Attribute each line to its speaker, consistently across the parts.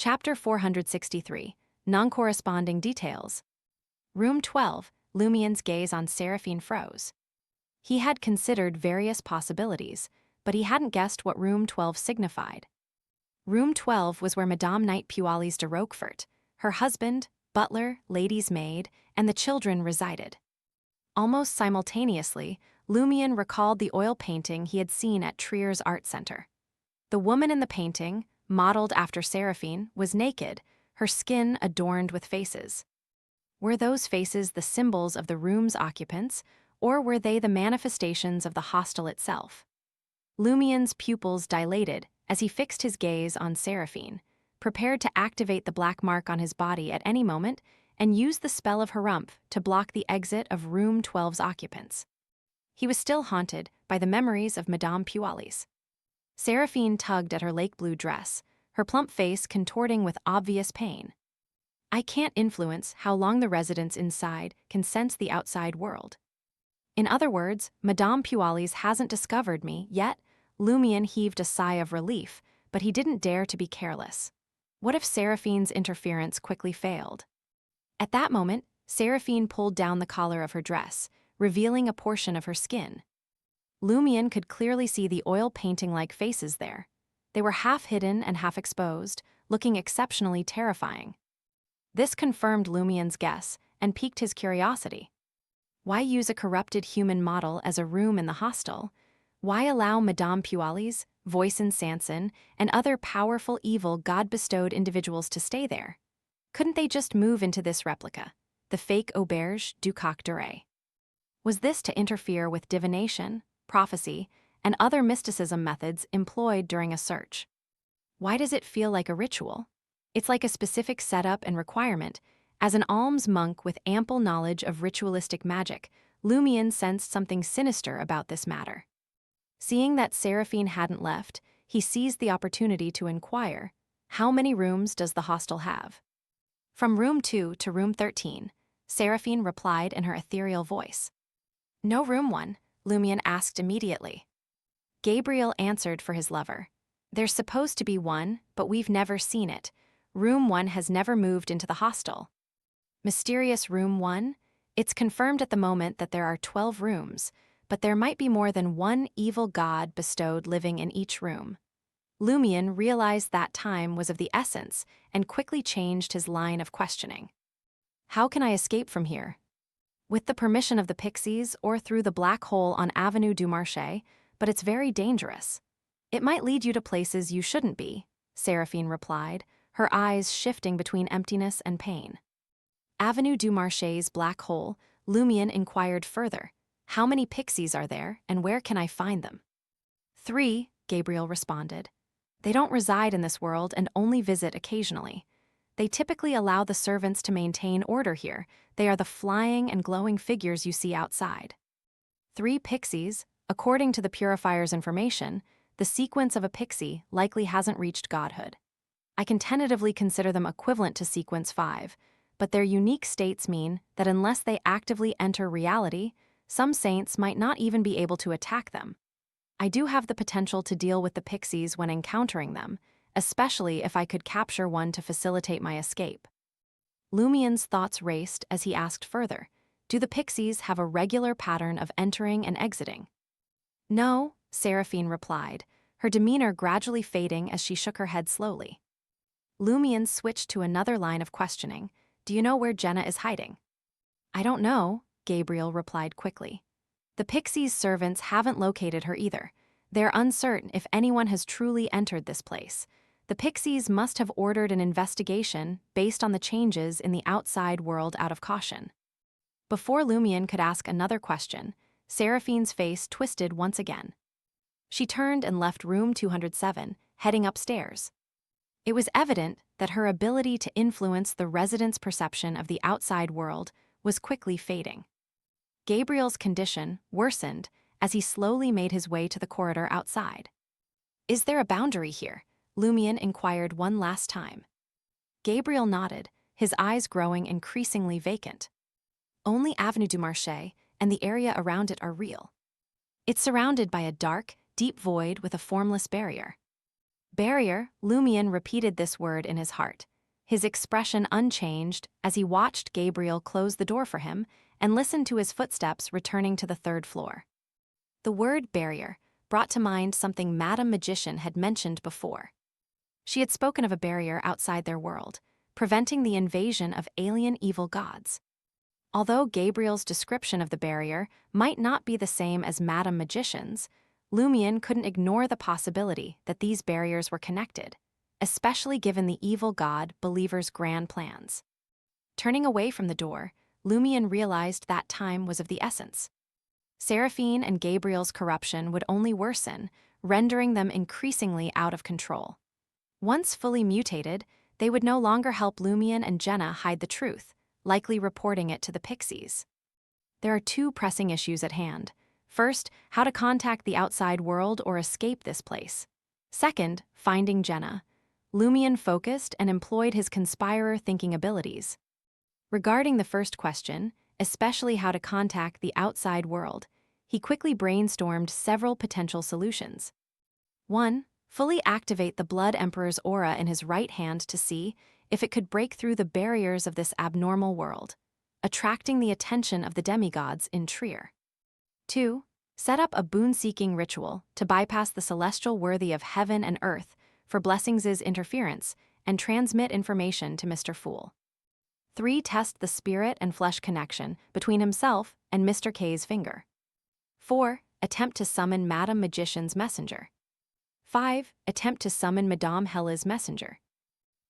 Speaker 1: Chapter 463, Noncorresponding Details. Room 12, Lumien's gaze on Seraphine froze. He had considered various possibilities, but he hadn't guessed what Room 12 signified. Room 12 was where Madame Knight Pualis de Roquefort, her husband, butler, lady's maid, and the children resided. Almost simultaneously, Lumien recalled the oil painting he had seen at Trier's Art Center. The woman in the painting, modeled after Seraphine, was naked, her skin adorned with faces. Were those faces the symbols of the room's occupants, or were they the manifestations of the hostel itself? Lumien's pupils dilated as he fixed his gaze on Seraphine, prepared to activate the black mark on his body at any moment and use the spell of Harumph to block the exit of Room 12's occupants. He was still haunted by the memories of Madame Pualis. Seraphine tugged at her lake blue dress, her plump face contorting with obvious pain. I can't influence how long the residents inside can sense the outside world. In other words, Madame Pualis hasn't discovered me yet. Lumien heaved a sigh of relief, but he didn't dare to be careless. What if Seraphine's interference quickly failed? At that moment, Seraphine pulled down the collar of her dress, revealing a portion of her skin. Lumien could clearly see the oil painting-like faces there. They were half hidden and half exposed, looking exceptionally terrifying. This confirmed Lumien's guess and piqued his curiosity. Why use a corrupted human model as a room in the hostel? Why allow Madame Pualis, Voisin Sanson, and other powerful evil God-bestowed individuals to stay there? Couldn't they just move into this replica, the fake auberge du Coq d'Oreille? Was this to interfere with divination, prophecy, and other mysticism methods employed during a search? Why does it feel like a ritual? It's like a specific setup and requirement. As an alms monk with ample knowledge of ritualistic magic, Lumien sensed something sinister about this matter. Seeing that Seraphine hadn't left, he seized the opportunity to inquire, how many rooms does the hostel have? From room 2 to room 13, Seraphine replied in her ethereal voice. No room 1, Lumien asked immediately. Gabriel answered for his lover. There's supposed to be one, but we've never seen it. Room 1 has never moved into the hostel. Mysterious room 1? It's confirmed at the moment that there are 12 rooms, but there might be more than one evil god bestowed living in each room. Lumien realized that time was of the essence and quickly changed his line of questioning. How can I escape from here? With the permission of the pixies or through the black hole on Avenue du Marché, but it's very dangerous. It might lead you to places you shouldn't be, Seraphine replied, her eyes shifting between emptiness and pain. Avenue du Marché's black hole, Lumien inquired further. How many pixies are there, and where can I find them? 3, Gabriel responded. They don't reside in this world and only visit occasionally. They typically allow the servants to maintain order here. They are the flying and glowing figures you see outside. 3 pixies, according to the Purifier's information, the sequence of a pixie likely hasn't reached godhood. I can tentatively consider them equivalent to sequence 5, but their unique states mean that unless they actively enter reality, some saints might not even be able to attack them. I do have the potential to deal with the pixies when encountering them, especially if I could capture one to facilitate my escape. Lumien's thoughts raced as he asked further, do the pixies have a regular pattern of entering and exiting? No, Seraphine replied, her demeanor gradually fading as she shook her head slowly. Lumien switched to another line of questioning. Do you know where Jenna is hiding? I don't know, Gabriel replied quickly. The pixies' servants haven't located her either. They're uncertain if anyone has truly entered this place. The pixies must have ordered an investigation based on the changes in the outside world out of caution. Before Lumien could ask another question, Seraphine's face twisted once again. She turned and left room 207, heading upstairs. It was evident that her ability to influence the residents' perception of the outside world was quickly fading. Gabriel's condition worsened as he slowly made his way to the corridor outside. Is there a boundary here? Lumien inquired one last time. Gabriel nodded, his eyes growing increasingly vacant. Only Avenue du Marché and the area around it are real. It's surrounded by a dark, deep void with a formless barrier. Barrier, Lumion repeated this word in his heart, his expression unchanged as he watched Gabriel close the door for him and listened to his footsteps returning to the third floor. The word barrier brought to mind something Madame Magician had mentioned before. She had spoken of a barrier outside their world, preventing the invasion of alien evil gods. Although Gabriel's description of the barrier might not be the same as Madame Magician's, Lumion couldn't ignore the possibility that these barriers were connected, especially given the evil god Believer's grand plans. Turning away from the door, Lumion realized that time was of the essence. Seraphine and Gabriel's corruption would only worsen, rendering them increasingly out of control. Once fully mutated, they would no longer help Lumion and Jenna hide the truth, likely reporting it to the Pixies. There are two pressing issues at hand. First, how to contact the outside world or escape this place. Second, finding Jenna. Lumion focused and employed his conspirer-thinking abilities. Regarding the first question, especially how to contact the outside world, he quickly brainstormed several potential solutions. 1. Fully activate the Blood Emperor's aura in his right hand to see if it could break through the barriers of this abnormal world, attracting the attention of the demigods in Trier. 2. Set up a boon-seeking ritual to bypass the celestial worthy of heaven and earth for Blessings' interference and transmit information to Mr. Fool. 3. Test the spirit and flesh connection between himself and Mr. K's finger. 4. Attempt to summon Madame Magician's messenger. 5. Attempt to summon Madame Hella's messenger.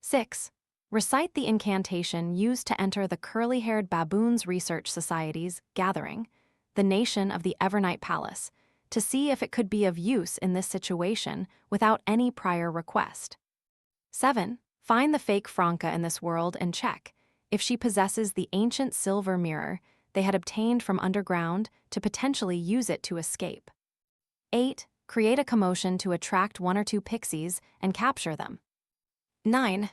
Speaker 1: 6. Recite the incantation used to enter the curly-haired Baboons Research Society's gathering, the nation of the Evernight Palace, to see if it could be of use in this situation without any prior request. 7. Find the fake Franca in this world and check if she possesses the ancient silver mirror they had obtained from underground to potentially use it to escape. 8. Create a commotion to attract 1 or 2 pixies and capture them. 9.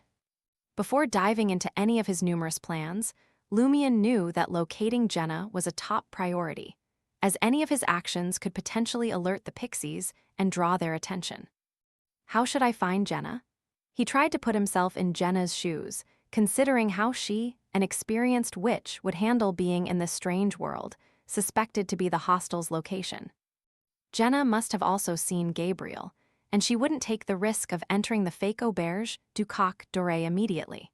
Speaker 1: Before diving into any of his numerous plans, Lumion knew that locating Jenna was a top priority, as any of his actions could potentially alert the pixies and draw their attention. How should I find Jenna? He tried to put himself in Jenna's shoes, considering how she, an experienced witch, would handle being in this strange world, suspected to be the hostel's location. Jenna must have also seen Gabriel, and she wouldn't take the risk of entering the fake auberge du Coq Doré immediately.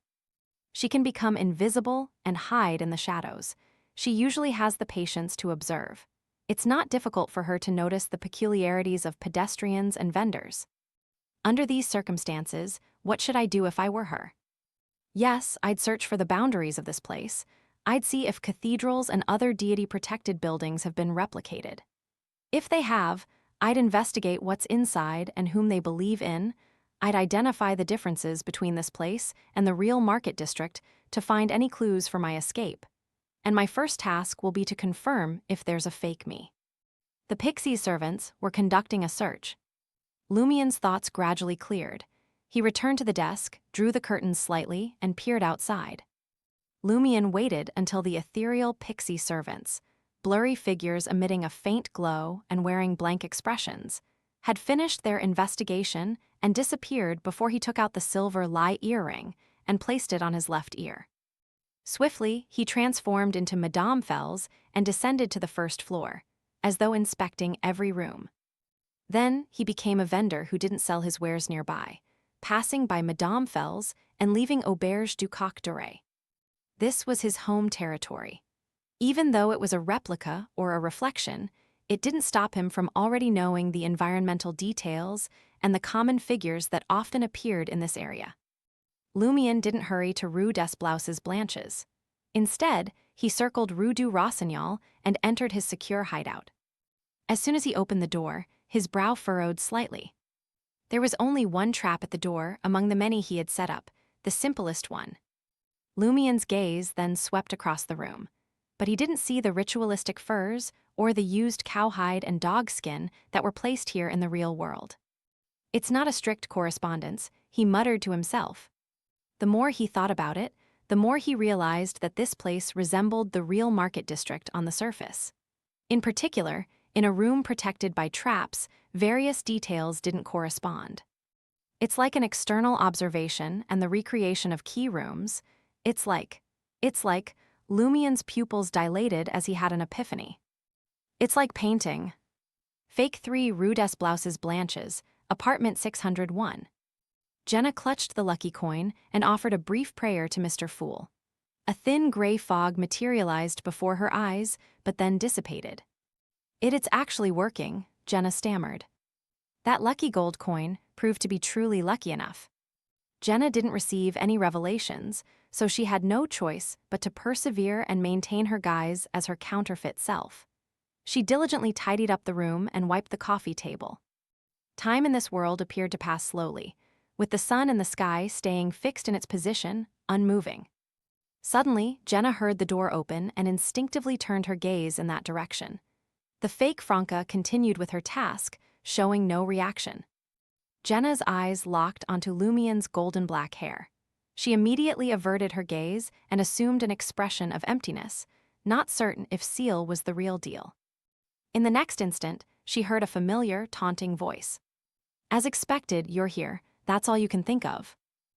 Speaker 1: She can become invisible and hide in the shadows. She usually has the patience to observe. It's not difficult for her to notice the peculiarities of pedestrians and vendors. Under these circumstances, what should I do if I were her? Yes, I'd search for the boundaries of this place. I'd see if cathedrals and other deity-protected buildings have been replicated. If they have, I'd investigate what's inside and whom they believe in. I'd identify the differences between this place and the real market district to find any clues for my escape. And my first task will be to confirm if there's a fake me. The Pixie servants were conducting a search. Lumion's thoughts gradually cleared. He returned to the desk, drew the curtains slightly, and peered outside. Lumion waited until the ethereal Pixie servants, blurry figures emitting a faint glow and wearing blank expressions, had finished their investigation and disappeared before he took out the silver lie earring and placed it on his left ear. Swiftly, he transformed into Madame Fels and descended to the first floor, as though inspecting every room. Then he became a vendor who didn't sell his wares nearby, passing by Madame Fels and leaving Auberge du Coq Doré. This was his home territory. Even though it was a replica or a reflection, it didn't stop him from already knowing the environmental details and the common figures that often appeared in this area. Lumion didn't hurry to Rue des Blouses Blanches. Instead, he circled Rue du Rossignol and entered his secure hideout. As soon as he opened the door, his brow furrowed slightly. There was only one trap at the door among the many he had set up, the simplest one. Lumion's gaze then swept across the room, but he didn't see the ritualistic furs or the used cowhide and dog skin that were placed here in the real world. It's not a strict correspondence, he muttered to himself. The more he thought about it, the more he realized that this place resembled the real market district on the surface. In particular, in a room protected by traps, various details didn't correspond. It's like an external observation and the recreation of key rooms. It's like Lumien's pupils dilated as he had an epiphany. It's like painting. Fake 3 Rue des Blouses Blanches, apartment 601. Jenna clutched the lucky coin and offered a brief prayer to Mr. Fool. A thin gray fog materialized before her eyes, but then dissipated. It's actually working, Jenna stammered. That lucky gold coin proved to be truly lucky enough. Jenna didn't receive any revelations, so she had no choice but to persevere and maintain her guise as her counterfeit self. She diligently tidied up the room and wiped the coffee table. Time in this world appeared to pass slowly, with the sun and the sky staying fixed in its position, unmoving. Suddenly, Jenna heard the door open and instinctively turned her gaze in that direction. The fake Franca continued with her task, showing no reaction. Jenna's eyes locked onto Lumien's golden black hair. She immediately averted her gaze and assumed an expression of emptiness, not certain if Seal was the real deal. In the next instant, she heard a familiar, taunting voice. "As expected, you're here. That's all you can think of."